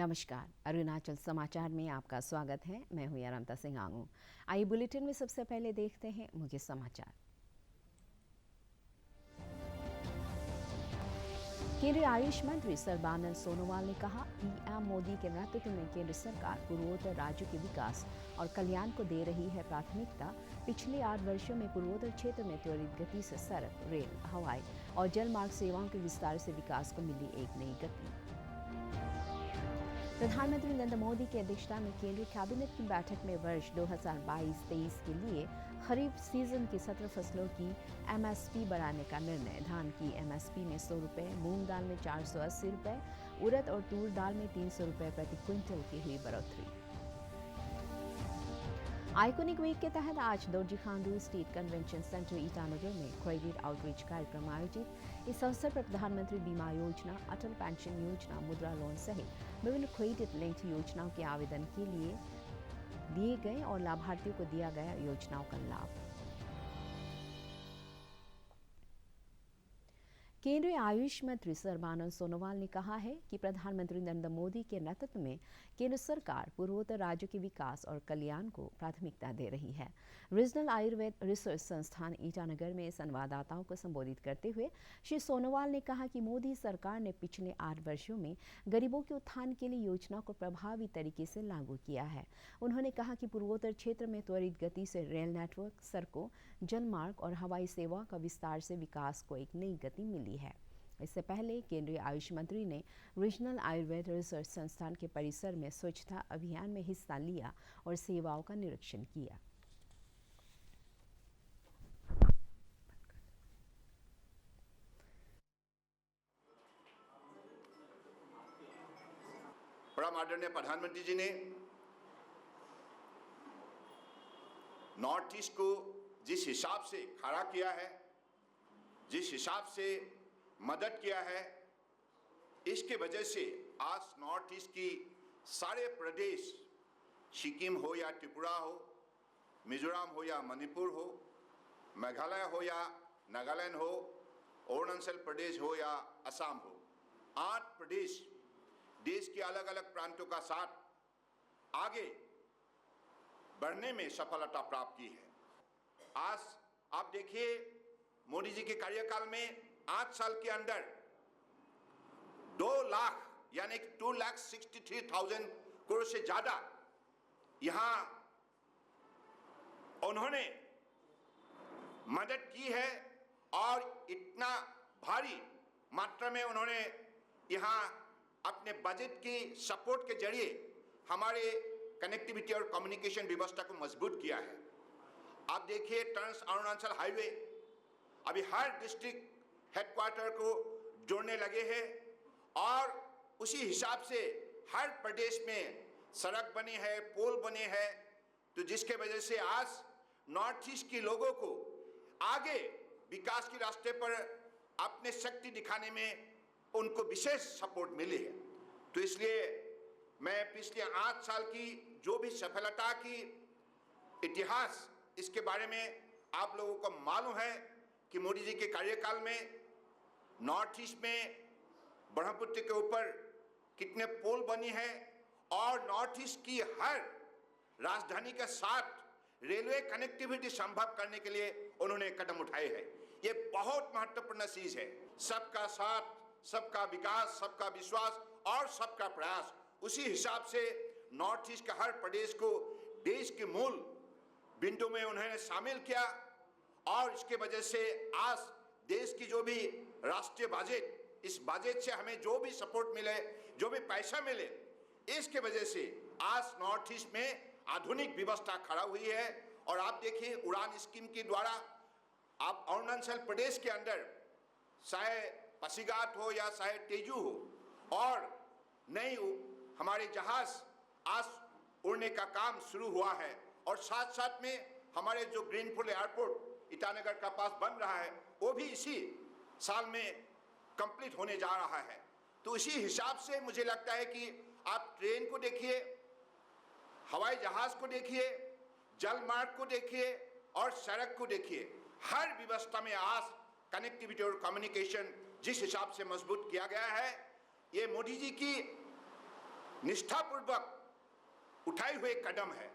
नमस्कार, अरुणाचल समाचार में आपका स्वागत है। मैं हूं यारामता सिंह आंगू। आइए बुलेटिन में सबसे पहले देखते हैं मुख्य समाचार। केंद्रीय आयुष मंत्री सर्बानंद सोनोवाल ने कहा, पीएम मोदी के नेतृत्व में केंद्र सरकार पूर्वोत्तर राज्यों के विकास और कल्याण को दे रही है प्राथमिकता। पिछले 8 वर्षों में पूर्वोत्तर क्षेत्र में त्वरित गति से सड़क, रेल, हवाई और जलमार्ग सेवाओं के विस्तार से विकास को मिली एक नई गति। प्रधानमंत्री नरेंद्र मोदी की अध्यक्षता में केंद्रीय कैबिनेट की बैठक में वर्ष 2022-23 के लिए खरीफ सीजन की 17 फसलों की एमएसपी बढ़ाने का निर्णय। धान की एमएसपी में 100 रुपये, मूंग दाल में 480 रुपये, उड़द और तूर दाल में 300 रुपये प्रति क्विंटल की हुई बढ़ोतरी। आइकॉनिक वीक के तहत आज Dorjee Khandu state convention centre Itanagar में क्रेडिट आउटरीच कार्यक्रम आयोजित। इस अवसर पर प्रधानमंत्री बीमा योजना, अटल पेंशन योजना, मुद्रा लोन सहित विभिन्न क्रेडिट लिंक्ड योजनाओं के आवेदन के लिए दिए गए और लाभार्थियों को दिया गया योजनाओं का लाभ। केंद्रीय आयुष मंत्री सर्बानंद सोनोवाल ने कहा है कि प्रधानमंत्री नरेंद्र मोदी के नेतृत्व में केंद्र सरकार पूर्वोत्तर राज्यों के विकास और कल्याण को प्राथमिकता दे रही है। रीजनल आयुर्वेद रिसर्च संस्थान ईटानगर में संवाददाताओं को संबोधित करते हुए श्री सोनोवाल ने कहा कि मोदी सरकार ने पिछले 8 वर्षों में गरीबों के उत्थान के लिए योजनाओं को प्रभावी तरीके से लागू किया है। उन्होंने कहा कि पूर्वोत्तर क्षेत्र में त्वरित गति से रेल नेटवर्क, सड़कों, जलमार्ग और हवाई सेवा का विस्तार से विकास को एक नई गति मिली है। इससे पहले केंद्रीय आयुष मंत्री ने रीजनल आयुर्वेद रिसर्च संस्थान के परिसर में स्वच्छता अभियान में हिस्सा लिया और सेवाओं का निरीक्षण किया। परम आदरणीय प्रधानमंत्री जी ने नॉर्थ ईस्ट को जिस हिसाब से खड़ा किया है, जिस हिसाब से मदद किया है, इसके वजह से आज नॉर्थ ईस्ट की सारे प्रदेश, सिक्किम हो या त्रिपुरा हो, मिजोरम हो या मणिपुर हो, मेघालय हो या नागालैंड हो, अरुणाचल प्रदेश हो या असम हो, 8 प्रदेश देश के अलग अलग प्रांतों का साथ आगे बढ़ने में सफलता प्राप्त की है। आज आप देखिए, मोदी जी के कार्यकाल में 8 साल के अंदर 2 लाख यानी 2,63,000 करोड़ से ज्यादा यहां उन्होंने मदद की है और इतना भारी मात्रा में उन्होंने यहां अपने बजट की सपोर्ट के जरिए हमारे कनेक्टिविटी और कम्युनिकेशन व्यवस्था को मजबूत किया है। आप देखिए, ट्रांस अरुणाचल हाईवे अभी हर डिस्ट्रिक्ट हेडक्वार्टर को जोड़ने लगे हैं और उसी हिसाब से हर प्रदेश में सड़क बनी है, पुल बने हैं, तो जिसके वजह से आज नॉर्थ ईस्ट के लोगों को आगे विकास के रास्ते पर अपने शक्ति दिखाने में उनको विशेष सपोर्ट मिली है। तो इसलिए मैं पिछले 8 साल की जो भी सफलता की इतिहास, इसके बारे में आप लोगों को मालूम है कि मोदी जी के कार्यकाल में नॉर्थ ईस्ट में ब्रह्मपुत्र के ऊपर कितने पुल बनी है और नॉर्थ ईस्ट की हर राजधानी के साथ रेलवे कनेक्टिविटी संभव करने के लिए उन्होंने कदम उठाए हैं। ये बहुत महत्वपूर्ण चीज है। सबका साथ, सबका विकास, सबका विश्वास और सबका प्रयास, उसी हिसाब से नॉर्थ ईस्ट के हर प्रदेश को देश के मूल बिंदु में उन्होंने शामिल किया और इसके वजह से आज देश की जो भी राष्ट्रीय बजट, इस बजट से हमें जो भी सपोर्ट मिले, जो भी पैसा मिले, इसके वजह से आज नॉर्थ ईस्ट में आधुनिक व्यवस्था खड़ा हुई है। और आप देखिए, उड़ान स्कीम के द्वारा आप अरुणाचल प्रदेश के अंदर चाहे पासीघाट हो या चाहे तेजू हो और नई हमारे जहाज आज उड़ने का काम शुरू हुआ है और साथ साथ में हमारे जो ग्रीनफील्ड एयरपोर्ट ईटानगर का पास बन रहा है, वो भी इसी साल में कंप्लीट होने जा रहा है। तो इसी हिसाब से मुझे लगता है कि आप ट्रेन को देखिए, हवाई जहाज को देखिए, जल मार्ग को देखिए और सड़क को देखिए, हर व्यवस्था में आज कनेक्टिविटी और कम्युनिकेशन जिस हिसाब से मजबूत किया गया है, ये मोदी जी की निष्ठापूर्वक उठाए हुए कदम है।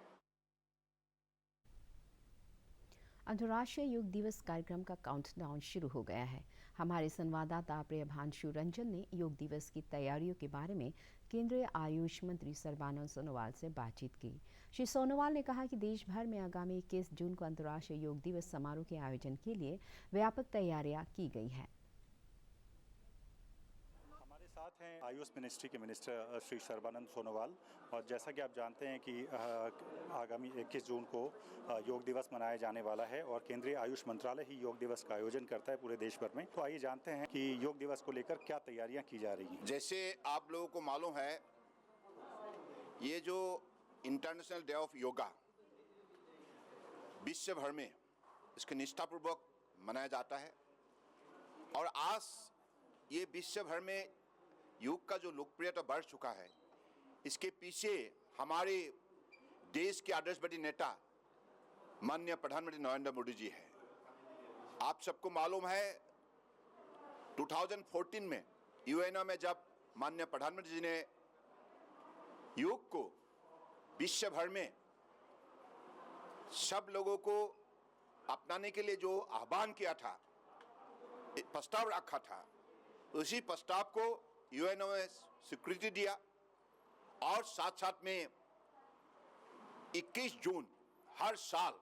अंतर्राष्ट्रीय योग दिवस कार्यक्रम का काउंटडाउन शुरू हो गया है। हमारे संवाददाता प्रियभांशु रंजन ने योग दिवस की तैयारियों के बारे में केंद्रीय आयुष मंत्री सर्बानंद सोनोवाल से बातचीत की। श्री सोनोवाल ने कहा कि देश भर में आगामी 21 जून को अंतर्राष्ट्रीय योग दिवस समारोह के आयोजन के लिए व्यापक तैयारियां की गई हैं। हमारे साथ हैं आयुष मिनिस्ट्री के मिनिस्टर श्री सर्बानंद सोनोवाल, और जैसा कि आप जानते हैं कि आगामी 21 जून को योग दिवस मनाया जाने वाला है और केंद्रीय आयुष मंत्रालय ही योग दिवस का आयोजन करता है पूरे देश भर में। तो आइए जानते हैं कि योग दिवस को लेकर क्या तैयारियां की जा रही हैं। जैसे आप लोगों को मालूम है, ये जो इंटरनेशनल डे ऑफ योगा विश्व भर में इसको निष्ठापूर्वक मनाया जाता है और आज ये विश्व भर में योग का जो लोकप्रियता बढ़ चुका है, इसके पीछे हमारे देश के आदर्शवादी नेता माननीय प्रधानमंत्री नरेंद्र मोदी जी है। आप सबको मालूम है 2014 में यूएनओ में जब माननीय प्रधानमंत्री जी ने योग को विश्व भर में सब लोगों को अपनाने के लिए जो आह्वान किया था, प्रस्ताव रखा था, उसी प्रस्ताव को यूएनओ ने स्वीकृति दिया और साथ साथ में 21 जून हर साल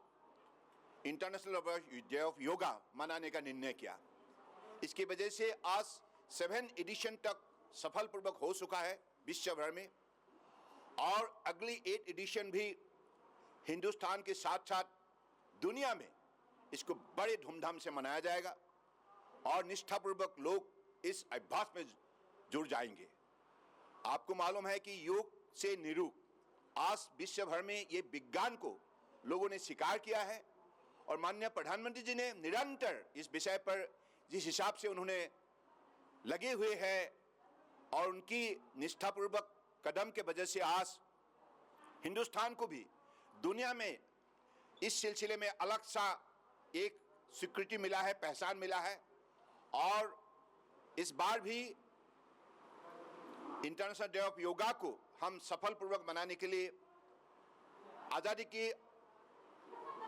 इंटरनेशनल डे ऑफ योगा मनाने का निर्णय किया। इसकी वजह से आज 7 एडिशन तक सफलपूर्वक हो चुका है विश्व भर में और अगली 8 एडिशन भी हिंदुस्तान के साथ साथ दुनिया में इसको बड़े धूमधाम से मनाया जाएगा और निष्ठापूर्वक लोग इस अभ्यास में जुड़ जाएंगे। आपको मालूम है कि योग से निरोग आज विश्व भर में ये विज्ञान को लोगों ने स्वीकार किया है और माननीय प्रधानमंत्री जी ने निरंतर इस विषय पर जिस हिसाब से उन्होंने लगे हुए हैं और उनकी निष्ठापूर्वक कदम के वजह से आज हिंदुस्तान को भी दुनिया में इस सिलसिले में अलग सा एक स्वीकृति मिला है, पहचान मिला है और इस बार भी इंटरनेशनल डे ऑफ योगा को हम सफलपूर्वक मनाने के लिए आजादी के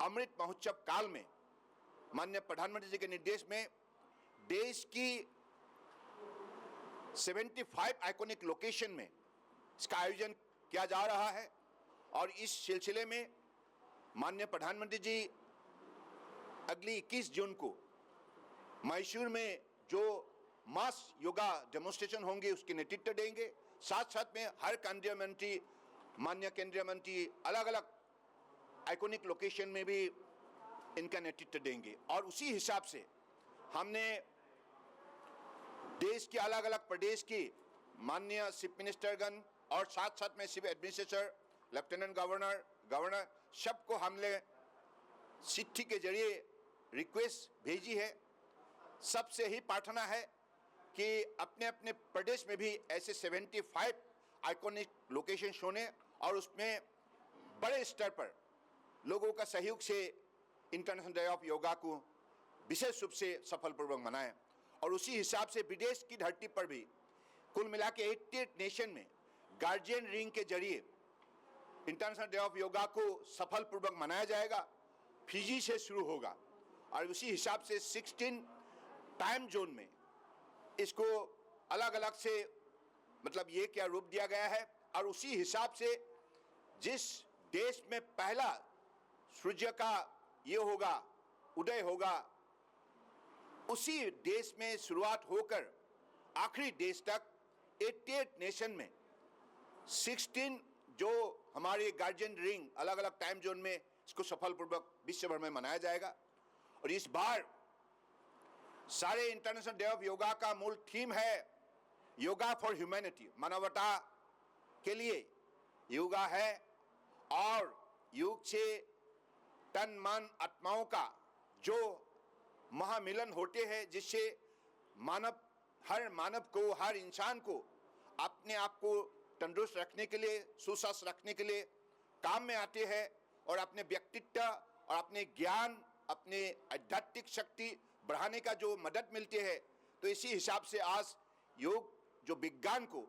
अमृत महोत्सव काल में माननीय प्रधानमंत्री जी के निर्देश में देश की 75 आइकॉनिक लोकेशन में इसका आयोजन किया जा रहा है और इस सिलसिले में माननीय प्रधानमंत्री जी अगली 21 जून को मैसूर में जो मास योगा डेमोन्स्ट्रेशन होंगे उसके नेतृत्व देंगे। साथ साथ में हर केंद्रीय मंत्री, माननीय केंद्रीय मंत्री अलग अलग आइकॉनिक लोकेशन में भी इनका नेतृत्व देंगे और उसी हिसाब से हमने देश के अलग अलग प्रदेश की माननीय चीफ मिनिस्टरगण और साथ साथ में चीफ एडमिनिस्ट्रेटर, लेफ्टिनेंट गवर्नर सबको हमने चिट्ठी के जरिए रिक्वेस्ट भेजी है। सबसे ही प्रार्थना है कि अपने अपने प्रदेश में भी ऐसे 75 आइकॉनिक लोकेशन होने और उसमें बड़े स्तर पर लोगों का सहयोग से इंटरनेशनल डे ऑफ योगा को विशेष रूप से सफलपूर्वक मनाएं और उसी हिसाब से विदेश की धरती पर भी कुल मिला के 88 नेशन में गार्जियन रिंग के जरिए इंटरनेशनल डे ऑफ योगा को सफलपूर्वक मनाया जाएगा। फिजी से शुरू होगा और उसी हिसाब से 16 टाइम जोन में इसको अलग अलग से मतलब ये क्या रूप दिया गया है और उसी हिसाब से जिस देश में पहला सूर्य का ये होगा उदय होगा उसी देश में शुरुआत होकर आखिरी देश तक 88 नेशन में 16 जो हमारे गार्जियन रिंग अलग अलग टाइम जोन में इसको सफलपूर्वक विश्व भर में मनाया जाएगा। और इस बार सारे इंटरनेशनल डे ऑफ योगा का मूल थीम है योगा फॉर ह्यूमैनिटी, मानवता के लिए योगा है और योग से तन मन आत्माओं का जो महामिलन होते हैं जिससे हर मानव को, हर इंसान को अपने आप को तंदुरुस्त रखने के लिए, सुस्वस्थ रखने के लिए काम में आते हैं और अपने व्यक्तित्व और अपने ज्ञान, अपने आध्यात्मिक शक्ति बढ़ाने का जो मदद मिलती है। तो इसी हिसाब से आज योग जो विज्ञान को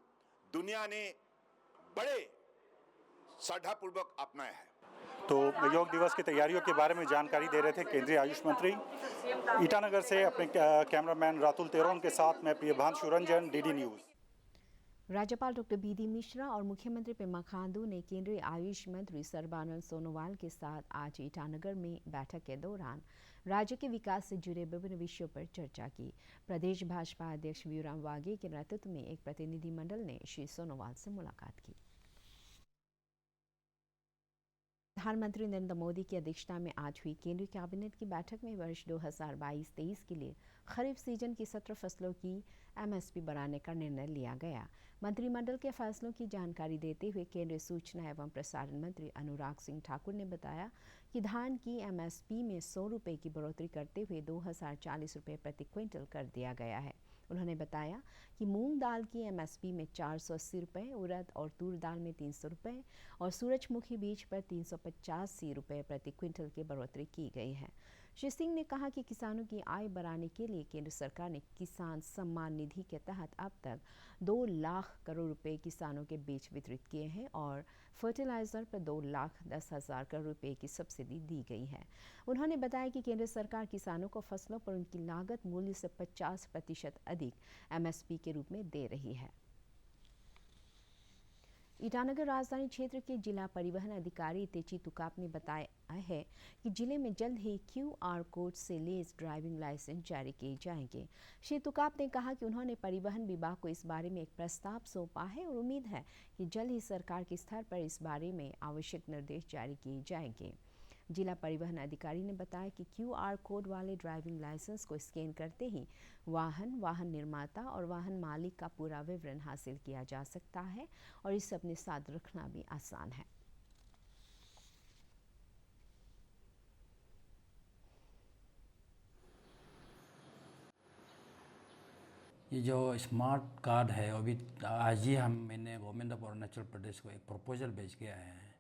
दुनिया ने बड़े श्रद्धापूर्वक अपनाया है। तो योग दिवस की तैयारियों के बारे में जानकारी दे रहे थे केंद्रीय आयुष मंत्री। ईटानगर से अपने कैमरामैन रातुल तेरोन के साथ मैं प्रियभांशु रंजन, डीडी न्यूज़। राज्यपाल डॉक्टर बी.डी. मिश्रा और मुख्यमंत्री पेमा खांडू ने केंद्रीय आयुष मंत्री सर्बानंद सोनोवाल के साथ आज ईटानगर में बैठक के दौरान राज्य के विकास से जुड़े विभिन्न विषयों पर चर्चा की। प्रदेश भाजपा अध्यक्ष वीराम वाघे के नेतृत्व में एक प्रतिनिधिमंडल ने श्री सोनोवाल से मुलाकात की। प्रधानमंत्री नरेंद्र मोदी की अध्यक्षता में आज हुई केंद्रीय कैबिनेट की बैठक में वर्ष 2022-23 के लिए खरीफ सीजन की 17 फसलों की एमएसपी बढ़ाने का निर्णय लिया गया। मंत्रिमंडल के फैसलों की जानकारी देते हुए केंद्रीय सूचना एवं प्रसारण मंत्री अनुराग सिंह ठाकुर ने बताया कि धान की एमएसपी में 100 रुपये की बढ़ोतरी करते हुए 2040 रुपये प्रति क्विंटल कर दिया गया है। उन्होंने बताया कि मूंग दाल की एमएसपी में 480 रुपये, उड़द और तूर दाल में 300 रुपये और सूरजमुखी बीज पर 385 रुपये प्रति क्विंटल की बढ़ोतरी की गई है। श्री सिंह ने कहा कि किसानों की आय बढ़ाने के लिए केंद्र सरकार ने किसान सम्मान निधि के तहत अब तक 2 लाख करोड़ रुपए किसानों के बीच वितरित किए हैं और फर्टिलाइजर पर 2,10,000 करोड़ रुपए की सब्सिडी दी गई है। उन्होंने बताया कि केंद्र सरकार किसानों को फसलों पर उनकी लागत मूल्य से 50% अधिक एमएसपी के रूप में दे रही है। ईटानगर राजधानी क्षेत्र के जिला परिवहन अधिकारी तेची तुकाप ने बताया है कि जिले में जल्द ही QR कोड से लैस ड्राइविंग लाइसेंस जारी किए जाएंगे। श्री तुकाप ने कहा कि उन्होंने परिवहन विभाग को इस बारे में एक प्रस्ताव सौंपा है और उम्मीद है कि जल्द ही सरकार के स्तर पर इस बारे में आवश्यक निर्देश जारी किए जाएंगे। जिला परिवहन अधिकारी ने बताया कि QR कोड वाले ड्राइविंग लाइसेंस को स्कैन करते ही वाहन निर्माता और वाहन मालिक का पूरा विवरण हासिल किया जा सकता है और इसे अपने साथ रखना भी आसान है। ये जो स्मार्ट कार्ड है अभी आज ही मैंने गवर्नमेंट ऑफ अरुणाचल प्रदेश को एक प्रपोजल भेज के आया है,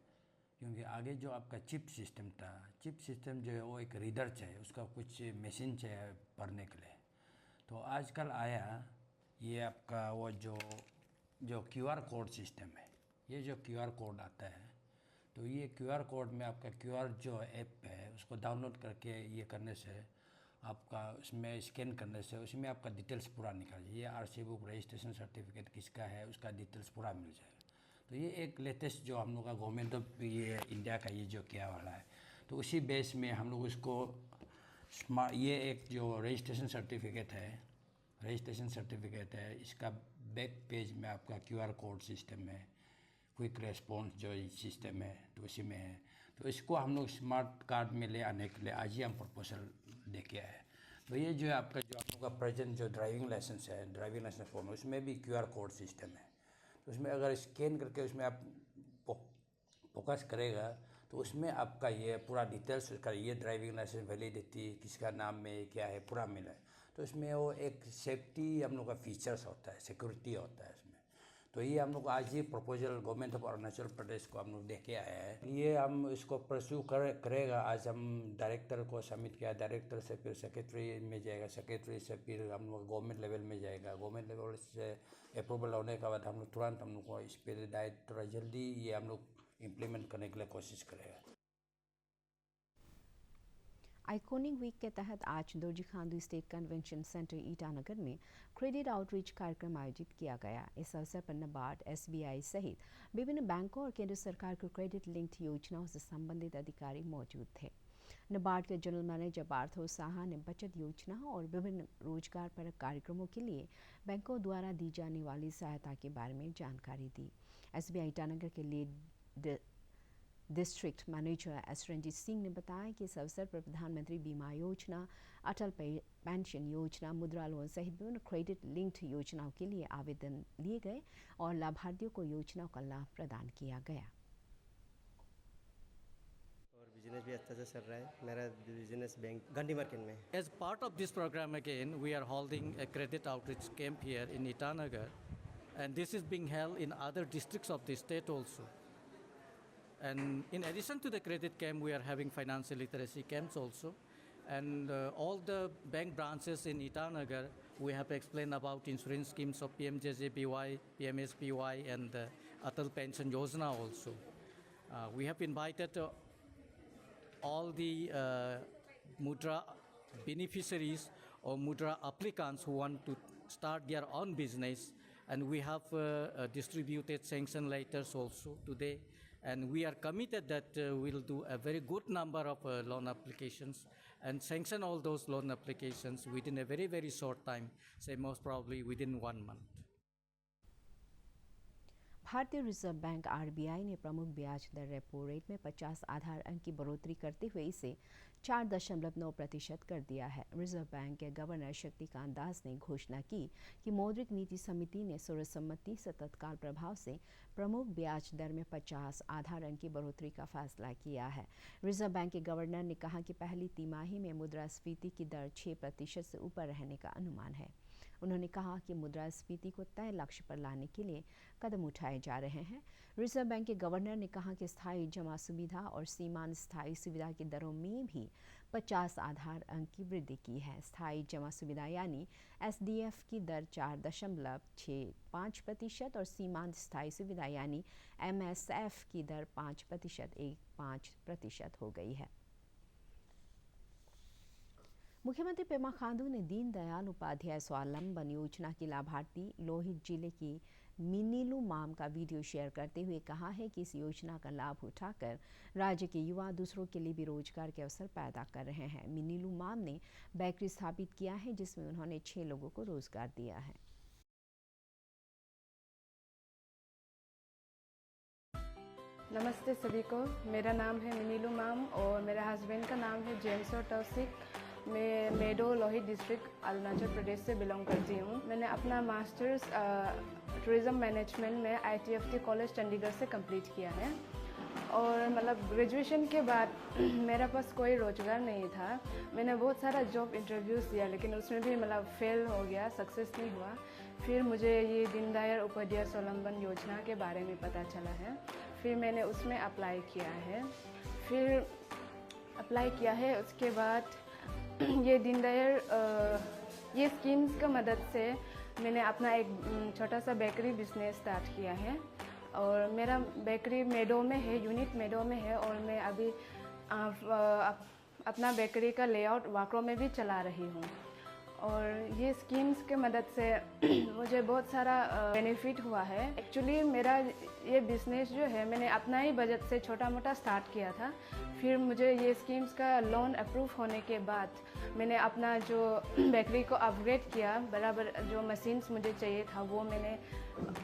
क्योंकि आगे जो आपका चिप सिस्टम था, चिप सिस्टम जो है वो एक रीडर चाहिए, उसका कुछ मशीन चाहिए पढ़ने के लिए। तो आजकल आया ये आपका वो जो QR कोड सिस्टम है, ये जो QR कोड आता है, तो ये QR कोड में आपका QR जो ऐप है उसको डाउनलोड करके ये करने से आपका उसमें स्कैन करने से उसमें आपका डिटेल्स पूरा निकल जाए। ये RC बुक, रजिस्ट्रेशन सर्टिफिकेट किसका है उसका डिटेल्स पूरा मिल जाएगा। तो ये एक लेटेस्ट जो हम लोग का गवर्नमेंट ऑफ ये इंडिया का ये जो किया वाला है, तो उसी बेस में हम लोग इसको स्मार्ट ये एक जो रजिस्ट्रेशन सर्टिफिकेट है इसका बैक पेज में आपका QR कोड सिस्टम है, क्विक रेस्पॉन्स जो सिस्टम है तो उसी में है। तो इसको हम लोग स्मार्ट कार्ड में ले आने के लिए आज ही हम प्रपोजल दे के आए। तो ये जो है आपका जो आप लोग का प्रेजेंट जो ड्राइविंग लाइसेंस फॉर्म, उसमें भी QR कोड सिस्टम है। तो उसमें अगर स्कैन करके उसमें आप फोकस करेगा तो उसमें आपका ये पूरा डिटेल्स उसका ये ड्राइविंग लाइसेंस वैलिडिटी किसका नाम में क्या है पूरा मिला है। तो इसमें वो एक सेफ्टी हम लोग का फीचर्स होता है, सिक्योरिटी होता है इसमें। तो ये हम लोग आज ही proposal government of Arunachal Pradesh को हम लोग दे के आया है। ये हम इसको परस्यू करेगा। आज हम डायरेक्टर को सबमिट किया, डायरेक्टर से फिर सेक्रेटरी में जाएगा, सेक्रेटरी से फिर हम लोग गवर्नमेंट लेवल में जाएगा, गवर्नमेंट लेवल से अप्रूवल होने के बाद हम लोग तुरंत हम लोग को इस पर थोड़ा जल्दी ये हम लोग इम्प्लीमेंट करने के लिए कोशिश करेगा। आइकॉनिक वीक के तहत आज Dorjee Khandu state convention centre Itanagar में क्रेडिट आउटरीच कार्यक्रम आयोजित किया गया। इस अवसर पर नाबार्ड, SBI सहित विभिन्न बैंकों और केंद्र सरकार की क्रेडिट लिंक्ड योजनाओं से संबंधित अधिकारी मौजूद थे। नाबार्ड के जनरल मैनेजर पार्थो साहा ने बचत योजना और विभिन्न रोजगार परक कार्यक्रमों के लिए बैंकों द्वारा दी जाने वाली सहायता के बारे में जानकारी दी। SBI ईटानगर के lead district manager S. Ranjit Singh ने बताया कि इस अवसर पर प्रधानमंत्री बीमा योजना, अटल पेंशन योजना, मुद्रा लोन सहित विभिन्न क्रेडिट लिंक्ड योजनाओं के लिए आवेदन लिए गए और लाभार्थियों को योजनाओं का लाभ प्रदान किया गया। और बिजनेस भी अच्छा से चल रहा है। मेरा बिजनेस बैंक गांधी मार्केट में। As part of this program again, we are holding a credit outreach camp here in Itanagar, and this is being held in other districts of the state also. And in addition to the credit camp, we are having financial literacy camps also. And all the bank branches in Itanagar, we have explained about insurance schemes of PMJJBY, PMSBY, and Atal Pension Yojana also. We have invited all the Mudra beneficiaries or Mudra applicants who want to start their own business, and we have distributed sanction letters also today, and we are committed that we'll do a very good number of loan applications and sanction all those loan applications within a very, very short time, say most probably within 1 month. भारतीय reserve bank RBI ने प्रमुख ब्याज दर repo rate में 50 आधार अंक की बढ़ोतरी करते हुए इसे 4.9% कर दिया है। रिजर्व बैंक के गवर्नर शक्तिकांत दास ने घोषणा की कि मौद्रिक नीति समिति ने सर्वसम्मति से तत्काल प्रभाव से प्रमुख ब्याज दर में 50 आधार अंक की बढ़ोतरी का फैसला किया है। रिजर्व बैंक के गवर्नर ने कहा कि पहली तिमाही में मुद्रास्फीति की दर 6% से ऊपर रहने का अनुमान है। उन्होंने कहा कि मुद्रास्फीति को तय लक्ष्य पर लाने के लिए कदम उठाए जा रहे हैं। रिजर्व बैंक के गवर्नर ने कहा कि स्थायी जमा सुविधा और सीमांत स्थायी सुविधा की दरों में भी 50 आधार अंक की वृद्धि की है। स्थायी जमा सुविधा यानी SDF की दर 4.65% और सीमांत स्थायी सुविधा यानी MSF की दर 5.15% हो गई है। मुख्यमंत्री पेमा खांडू ने दीनदयाल उपाध्याय स्वावलंबन योजना की लाभार्थी लोहित जिले की मिनीलू माम का वीडियो शेयर करते हुए कहा है कि इस योजना का लाभ उठाकर राज्य के युवा दूसरों के लिए भी रोजगार के अवसर पैदा कर रहे हैं। मिनीलू माम ने बेकरी स्थापित किया है जिसमें उन्होंने 6 लोगों को रोजगार दिया है। नमस्ते सभी को, मेरा नाम है मिनीलू माम और मेरे हस्बैंड का नाम है जेम्स और तौसिक। मैं मेडो लोहित डिस्ट्रिक्ट अरुणाचल प्रदेश से बिलोंग करती हूँ। मैंने अपना मास्टर्स टूरिज़्म मैनेजमेंट में ITFT कॉलेज चंडीगढ़ से कंप्लीट किया है और मतलब ग्रेजुएशन के बाद मेरे पास कोई रोजगार नहीं था। मैंने बहुत सारा जॉब इंटरव्यूज़ दिया लेकिन उसमें भी मतलब फेल हो गया, सक्सेस नहीं हुआ। फिर मुझे ये दीनदयाल उपाध्याय स्वावलंबन योजना के बारे में पता चला है, फिर मैंने उसमें अप्लाई किया है। उसके बाद ये दीनदयाल ये स्कीम्स का मदद से मैंने अपना एक छोटा सा बेकरी बिजनेस स्टार्ट किया है और मेरा बेकरी मेडो में है, यूनिट मेडो में है और मैं अभी अपना बेकरी का लेआउट वाक्रो में भी चला रही हूँ। और ये स्कीम्स के मदद से मुझे बहुत सारा बेनिफिट हुआ है। एक्चुअली मेरा ये बिज़नेस जो है मैंने अपना ही बजट से छोटा मोटा स्टार्ट किया था। फिर मुझे ये स्कीम्स का लोन अप्रूव होने के बाद मैंने अपना जो बेकरी को अपग्रेड किया, बराबर जो मशीन्स मुझे चाहिए था वो मैंने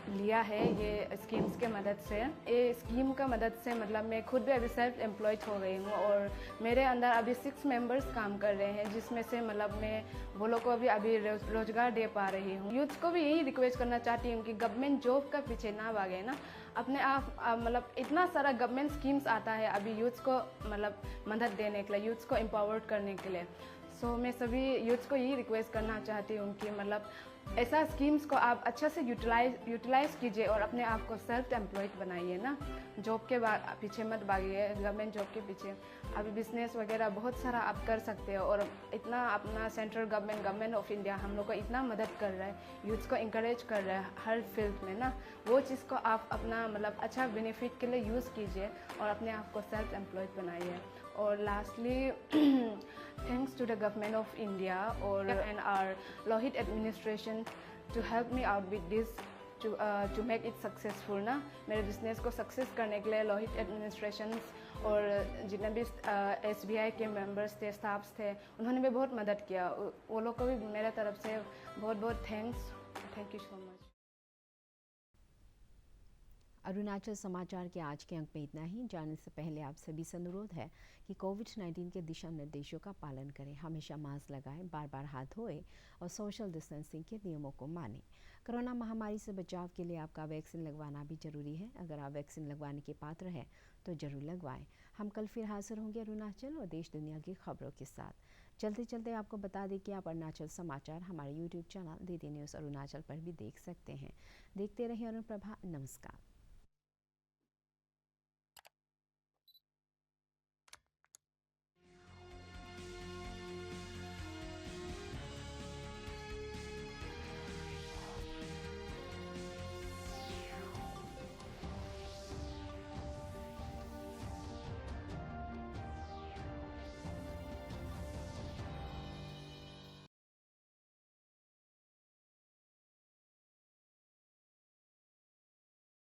लिया है ये स्कीम्स के मदद से। ये स्कीम का मदद से मतलब मैं खुद भी अभी सेल्फ एम्प्लॉयड हो गई हूँ और मेरे अंदर अभी 6 मेंबर्स काम कर रहे हैं जिसमें से मतलब मैं वो लोग को भी अभी रोजगार दे पा रही हूँ। यूथ को भी यही रिक्वेस्ट करना चाहती हूँ कि गवर्नमेंट जॉब का पीछे ना भागे ना, अपने आप मतलब इतना सारा गवर्नमेंट स्कीम्स आता है अभी यूथ को मतलब मदद देने के लिए, यूथ को एम्पावर्ड करने के लिए। सो मैं सभी यूथ को यही रिक्वेस्ट करना चाहती हूँ कि मतलब ऐसा स्कीम्स को आप अच्छा से यूटिलाइज कीजिए और अपने आप को सेल्फ एम्प्लॉयड बनाइए ना, जॉब के पीछे मत भागिए, गवर्नमेंट जॉब के पीछे। अभी बिजनेस वगैरह बहुत सारा आप कर सकते हो और इतना अपना सेंट्रल गवर्नमेंट ऑफ इंडिया हम लोग को इतना मदद कर रहा है, यूथ को इंकरेज कर रहा है हर फील्ड में ना, वो चीज़ को आप अपना मतलब अच्छा बेनिफिट के लिए यूज़ कीजिए और अपने आप को सेल्फ एम्प्लॉयड बनाइए। और lastly thanks to the government of India and our Lohit administration to help me out with this to make it successful ना। मेरे बिजनेस को सक्सेस करने के लिए लोहित एडमिनिस्ट्रेशन और जितने भी SBI के मेंबर्स थे, स्टाफ्स थे, उन्होंने भी बहुत मदद किया। वो लोग को भी मेरे तरफ से बहुत बहुत thank you so much. Arunachal समाचार के आज के अंक में इतना ही। जाने से पहले आप सभी से अनुरोध है कि कोविड-19 के दिशा निर्देशों का पालन करें, हमेशा मास्क लगाएं, बार बार हाथ धोएं और सोशल डिस्टेंसिंग के नियमों को मानें। कोरोना महामारी से बचाव के लिए आपका वैक्सीन लगवाना भी जरूरी है। अगर आप वैक्सीन लगवाने के पात्र हैं तो ज़रूर लगवाएं। हम कल फिर हाजिर होंगे अरुणाचल और देश दुनिया की खबरों के साथ। चलते चलते आपको बता दें कि आप अरुणाचल समाचार हमारे YouTube channel DD news Arunachal पर भी देख सकते हैं। देखते रहिए अनुप्रभा। नमस्कार।